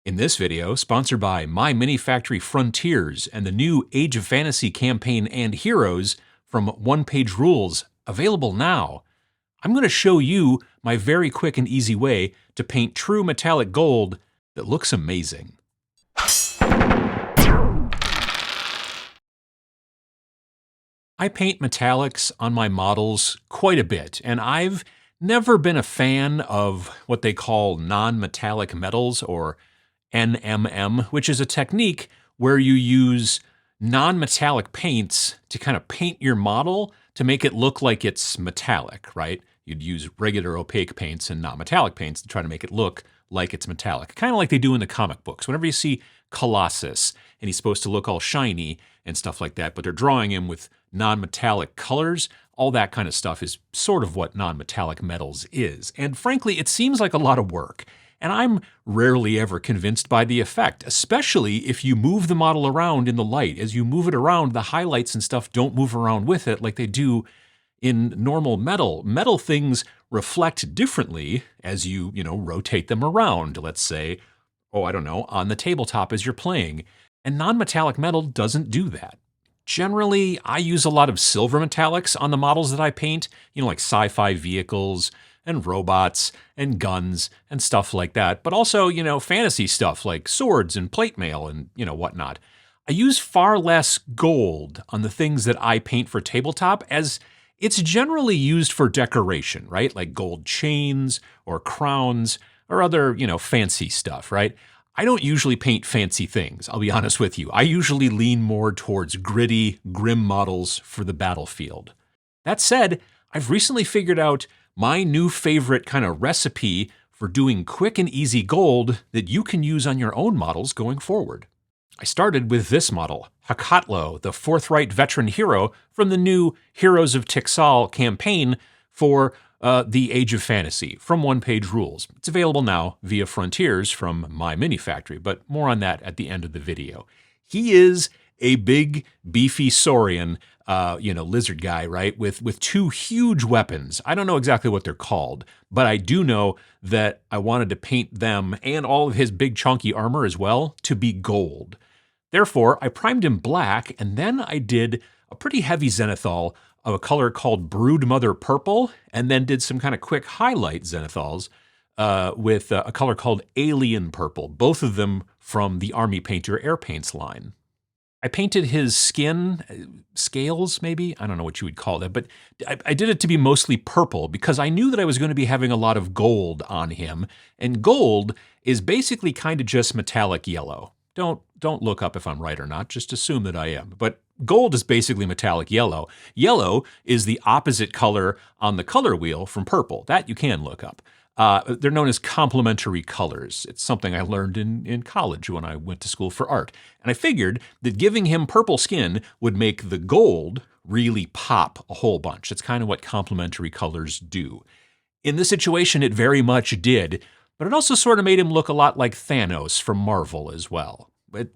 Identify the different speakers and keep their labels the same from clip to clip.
Speaker 1: In this video, sponsored by My Mini Factory Frontiers and the new Age of Fantasy campaign and heroes from One Page Rules, available now, I'm going to show you my very quick and easy way to paint true metallic gold that looks amazing. I paint metallics on my models quite a bit, and I've never been a fan of what they call non-metallic metals, or NMM, which is a technique where you use non-metallic paints to kind of paint your model to make it look like it's metallic, right? You'd use regular opaque paints and non-metallic paints to try to make it look like it's metallic, kind of like they do in the comic books. Whenever you see Colossus and he's supposed to look all shiny and stuff like that, but they're drawing him with non-metallic colors, all that kind of stuff is sort of what non-metallic metals is. And frankly, it seems like a lot of work. And I'm rarely ever convinced by the effect, especially if you move the model around in the light. As you move it around, the highlights and stuff don't move around with it like they do in normal metal. Metal things reflect differently as you rotate them around, let's say, on the tabletop as you're playing. And non-metallic metal doesn't do that. Generally, I use a lot of silver metallics on the models that I paint, like sci-fi vehicles and robots and guns and stuff like that, but also, fantasy stuff like swords and plate mail and, whatnot. I use far less gold on the things that I paint for tabletop, as it's generally used for decoration, right? Like gold chains or crowns or other, fancy stuff, right? I don't usually paint fancy things, I'll be honest with you. I usually lean more towards gritty, grim models for the battlefield. That said, I've recently figured out my new favorite kind of recipe for doing quick and easy gold that you can use on your own models going forward. I started with this model, Haklo, the forthright veteran hero from the new Heroes of Tixal campaign for the Age of Fantasy from One Page Rules. It's available now via Frontiers from My Mini Factory, but more on that at the end of the video. He is a big, beefy saurian, lizard guy, right? With two huge weapons. I don't know exactly what they're called, but I do know that I wanted to paint them and all of his big chunky armor as well to be gold. Therefore, I primed him black, and then I did a pretty heavy zenithal of a color called Broodmother Purple, and then did some kind of quick highlight zenithals with a color called Alien Purple, both of them from the Army Painter Air Paints line. I painted his skin, scales maybe? I don't know what you would call that, but I did it to be mostly purple because I knew that I was going to be having a lot of gold on him, and gold is basically kind of just metallic yellow. Don't look up if I'm right or not, just assume that I am. But gold is basically metallic yellow. Yellow is the opposite color on the color wheel from purple. That you can look up. They're known as complementary colors. It's something I learned in college when I went to school for art. And I figured that giving him purple skin would make the gold really pop a whole bunch. It's kind of what complementary colors do. In this situation, it very much did, but it also sort of made him look a lot like Thanos from Marvel as well. But,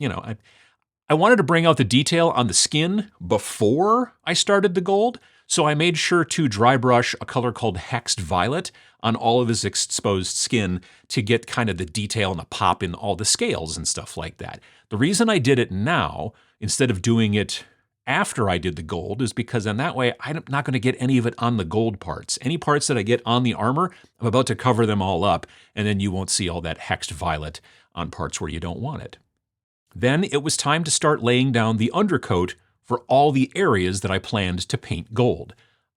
Speaker 1: I wanted to bring out the detail on the skin before I started the gold, so I made sure to dry brush a color called Hexed Violet on all of his exposed skin to get kind of the detail and the pop in all the scales and stuff like that. The reason I did it now, instead of doing it after I did the gold, is because in that way, I'm not going to get any of it on the gold parts. Any parts that I get on the armor, I'm about to cover them all up, and then you won't see all that Hexed Violet on parts where you don't want it. Then it was time to start laying down the undercoat for all the areas that I planned to paint gold.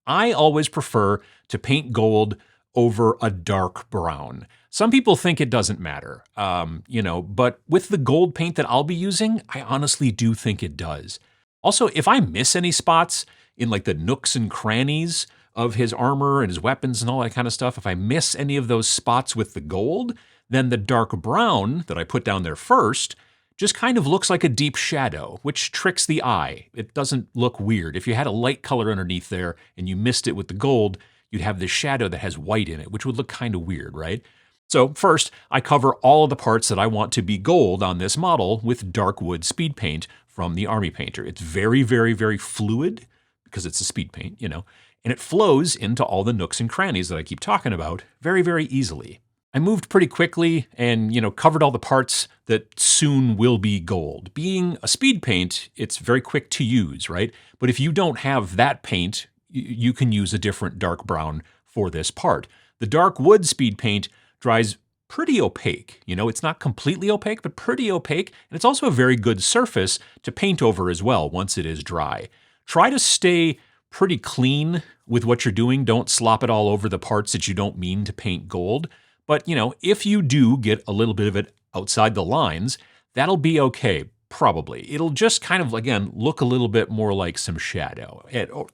Speaker 1: I always prefer to paint gold over a dark brown. Some people think it doesn't matter, but with the gold paint that I'll be using, I honestly do think it does. Also, if I miss any spots in like the nooks and crannies of his armor and his weapons and all that kind of stuff, if I miss any of those spots with the gold, then the dark brown that I put down there first just kind of looks like a deep shadow, which tricks the eye. It doesn't look weird. If you had a light color underneath there and you missed it with the gold, you'd have this shadow that has white in it, which would look kind of weird, right? So first, I cover all of the parts that I want to be gold on this model with dark wood speed paint from the Army Painter. It's very, very, very fluid because it's a speed paint, and it flows into all the nooks and crannies that I keep talking about very, very easily. I moved pretty quickly and, covered all the parts that soon will be gold. Being a speed paint, it's very quick to use, right? But if you don't have that paint, you can use a different dark brown for this part. The dark wood speed paint dries pretty opaque. It's not completely opaque, but pretty opaque. And it's also a very good surface to paint over as well once it is dry. Try to stay pretty clean with what you're doing. Don't slop it all over the parts that you don't mean to paint gold. But, if you do get a little bit of it outside the lines, that'll be okay, probably. It'll just kind of, again, look a little bit more like some shadow.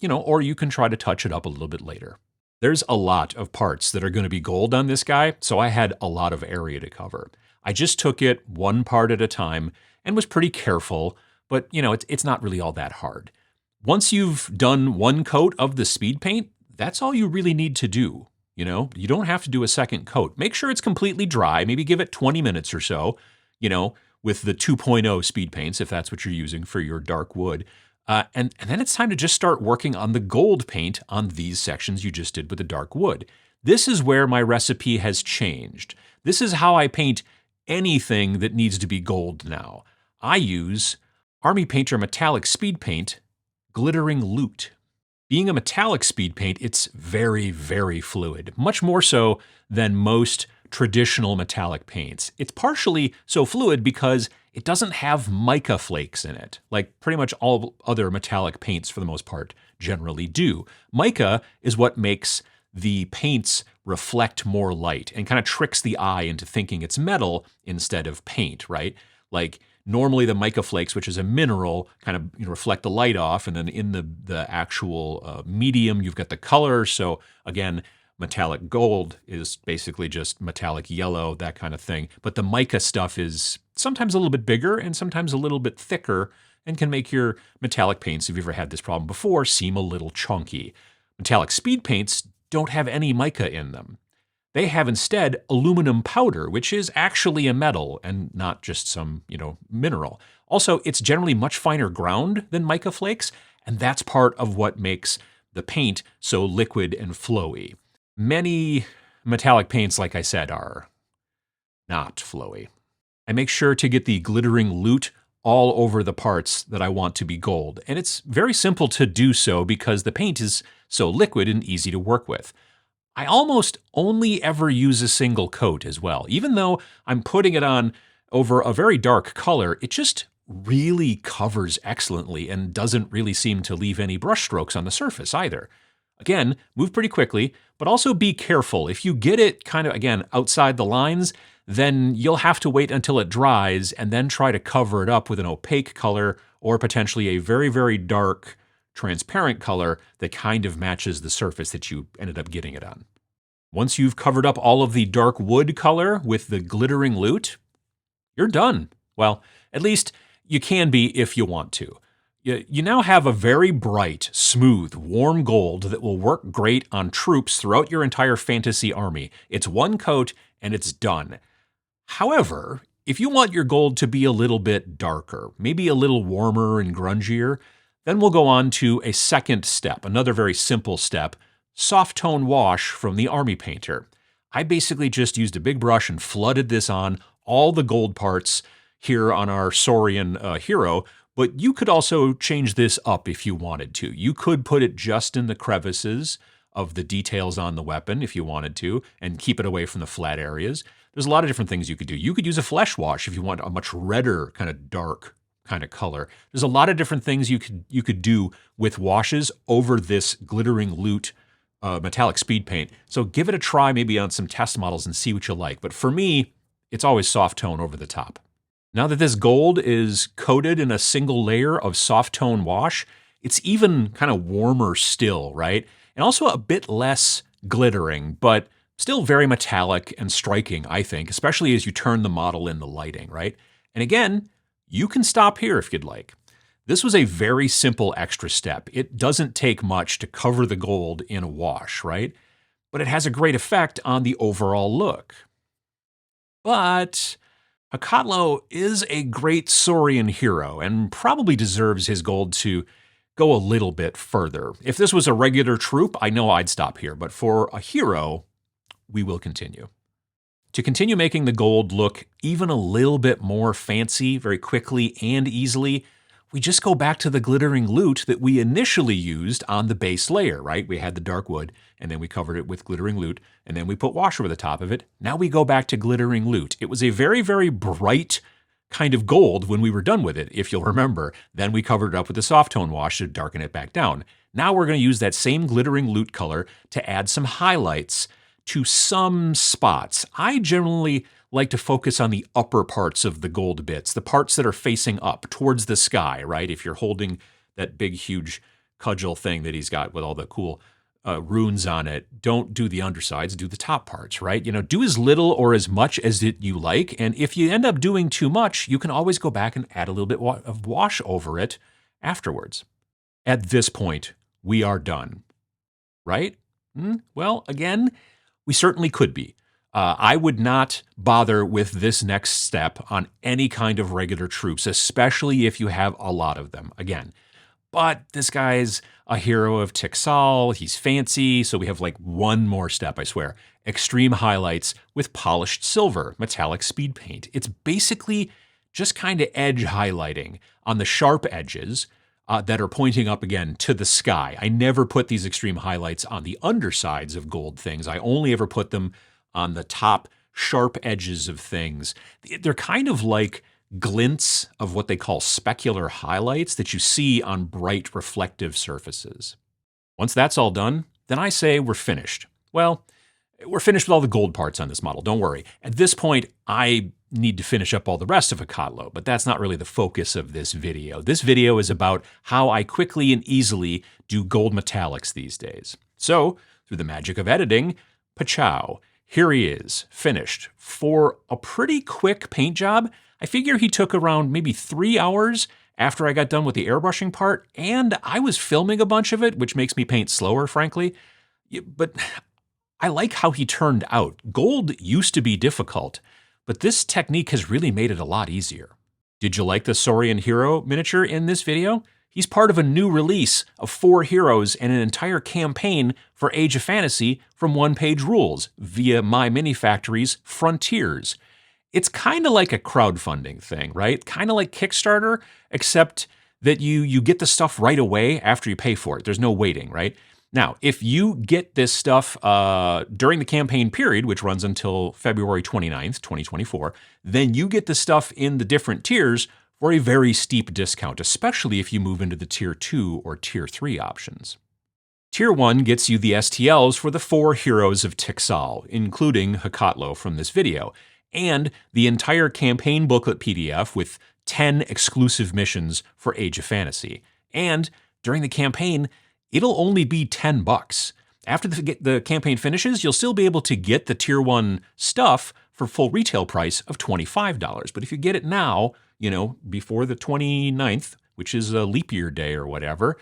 Speaker 1: Or you can try to touch it up a little bit later. There's a lot of parts that are going to be gold on this guy, so I had a lot of area to cover. I just took it one part at a time and was pretty careful, but, it's not really all that hard. Once you've done one coat of the speed paint, that's all you really need to do. You don't have to do a second coat. Make sure it's completely dry. Maybe give it 20 minutes or so, with the 2.0 speed paints, if that's what you're using for your dark wood. And then it's time to just start working on the gold paint on these sections you just did with the dark wood. This is where my recipe has changed. This is how I paint anything that needs to be gold now. I use Army Painter Metallic Speed Paint Glittering Loot. Being a metallic speed paint, it's very, very fluid, much more so than most traditional metallic paints. It's partially so fluid because it doesn't have mica flakes in it, like pretty much all other metallic paints for the most part generally do. Mica is what makes the paints reflect more light and kind of tricks the eye into thinking it's metal instead of paint, right? Like normally the mica flakes, which is a mineral, kind of reflect the light off, and then in the actual medium, you've got the color. So again, metallic gold is basically just metallic yellow, that kind of thing. But the mica stuff is sometimes a little bit bigger and sometimes a little bit thicker and can make your metallic paints, if you've ever had this problem before, seem a little chunky. Metallic speed paints don't have any mica in them. They have instead aluminum powder, which is actually a metal and not just some, mineral. Also, it's generally much finer ground than mica flakes, and that's part of what makes the paint so liquid and flowy. Many metallic paints, like I said, are not flowy. I make sure to get the glittering loot all over the parts that I want to be gold, and it's very simple to do so because the paint is so liquid and easy to work with. I almost only ever use a single coat as well. Even though I'm putting it on over a very dark color, it just really covers excellently and doesn't really seem to leave any brush strokes on the surface either. Again, move pretty quickly, but also be careful. If you get it kind of, again, outside the lines, then you'll have to wait until it dries and then try to cover it up with an opaque color or potentially a very, very dark transparent color that kind of matches the surface that you ended up getting it on. Once you've covered up all of the dark wood color with the glittering loot, you're done. Well, at least you can be if you want to. You now have a very bright, smooth, warm gold that will work great on troops throughout your entire fantasy army. It's one coat and it's done. However, if you want your gold to be a little bit darker, maybe a little warmer and grungier, then we'll go on to a second step, another very simple step, soft tone wash from the Army Painter. I basically just used a big brush and flooded this on all the gold parts here on our Saurian hero, but you could also change this up if you wanted to. You could put it just in the crevices of the details on the weapon if you wanted to, and keep it away from the flat areas. There's a lot of different things you could do. You could use a flesh wash if you want a much redder, kind of dark kind of color. There's a lot of different things you could do with washes over this glittering loot metallic speed paint. So give it a try maybe on some test models and see what you like. But for me, it's always soft tone over the top. Now that this gold is coated in a single layer of soft tone wash, it's even kind of warmer still, right? And also a bit less glittering, but still very metallic and striking, I think, especially as you turn the model in the lighting, right? And again, you can stop here if you'd like. This was a very simple extra step. It doesn't take much to cover the gold in a wash, right? But it has a great effect on the overall look. But Haklo is a great Saurian hero and probably deserves his gold to go a little bit further. If this was a regular troop, I know I'd stop here, but for a hero, we will continue. To continue making the gold look even a little bit more fancy very quickly and easily, we just go back to the glittering loot that we initially used on the base layer, right? We had the dark wood, and then we covered it with glittering loot, and then we put wash over the top of it. Now we go back to glittering loot. It was a very, very bright kind of gold when we were done with it, if you'll remember. Then we covered it up with the soft tone wash to darken it back down. Now we're going to use that same glittering loot color to add some highlights to some spots. I generally like to focus on the upper parts of the gold bits, the parts that are facing up towards the sky, right? If you're holding that big, huge cudgel thing that he's got with all the cool runes on it, don't do the undersides, do the top parts, right? Do as little or as much as you like. And if you end up doing too much, you can always go back and add a little bit of wash over it afterwards. At this point, we are done, right? Well, again, we certainly could be. I would not bother with this next step on any kind of regular troops, especially if you have a lot of them. Again, but this guy's a hero of Tixal. He's fancy, so we have like one more step, I swear. Extreme highlights with polished silver, metallic speed paint. It's basically just kind of edge highlighting on the sharp edges that are pointing up again to the sky. I never put these extreme highlights on the undersides of gold things. I only ever put them on the top sharp edges of things. They're kind of like glints of what they call specular highlights that you see on bright reflective surfaces. Once that's all done, then I say we're finished. Well, we're finished with all the gold parts on this model, don't worry. At this point, I need to finish up all the rest of Haklo, but that's not really the focus of this video. This video is about how I quickly and easily do gold metallics these days. So, through the magic of editing, pachow, here he is, finished. For a pretty quick paint job, I figure he took around maybe 3 hours after I got done with the airbrushing part, and I was filming a bunch of it, which makes me paint slower, frankly. But I like how he turned out. Gold used to be difficult, but this technique has really made it a lot easier. Did you like the Saurian hero miniature in this video? He's part of a new release of 4 heroes and an entire campaign for Age of Fantasy from one-page rules via My Mini Factory's Frontiers. It's kind of like a crowdfunding thing, right? Kind of like Kickstarter, except that you get the stuff right away after you pay for it. There's no waiting, right? Now, if you get this stuff during the campaign period, which runs until February 29th, 2024, then you get the stuff in the different tiers for a very steep discount, especially if you move into the Tier 2 or Tier 3 options. Tier 1 gets you the STLs for the 4 heroes of Tixal, including Haklo from this video, and the entire campaign booklet PDF with 10 exclusive missions for Age of Fantasy. And during the campaign, it'll only be $10. After the campaign finishes, you'll still be able to get the Tier 1 stuff for full retail price of $25. But if you get it now, before the 29th, which is a leap year day or whatever,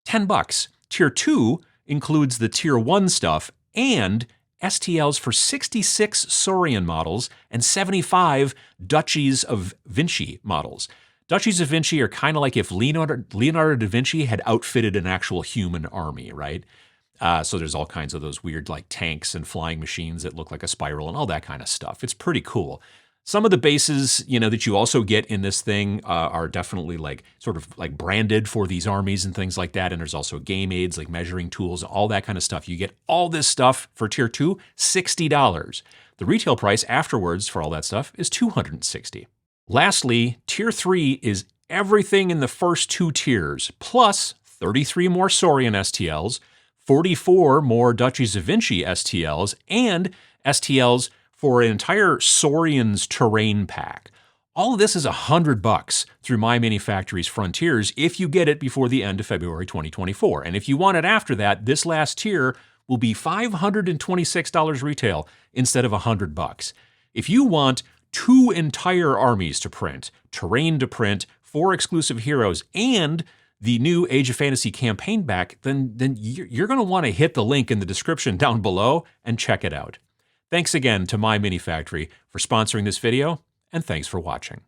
Speaker 1: $10. Tier 2 includes the Tier 1 stuff and STLs for 66 Saurian models and 75 Duchies of Vinci models. Duchies of Vinci are kind of like if Leonardo da Vinci had outfitted an actual human army, right? So there's all kinds of those weird like tanks and flying machines that look like a spiral and all that kind of stuff. It's pretty cool. Some of the bases, that you also get in this thing are definitely like sort of like branded for these armies and things like that. And there's also game aids, like measuring tools, all that kind of stuff. You get all this stuff for Tier 2, $60. The retail price afterwards for all that stuff is $260. Lastly, Tier 3 is everything in the first 2 tiers, plus 33 more Saurian STLs, 44 more Duchies of Vinci STLs, and STLs for an entire Saurian's terrain pack. All of this is $100 through My Mini Factory's Frontiers if you get it before the end of February 2024. And if you want it after that, this last tier will be $526 retail instead of $100. If you want 2 entire armies to print, terrain to print, 4 exclusive heroes, and the new Age of Fantasy campaign back, then you're going to want to hit the link in the description down below and check it out. Thanks again to My Mini Factory for sponsoring this video, and thanks for watching.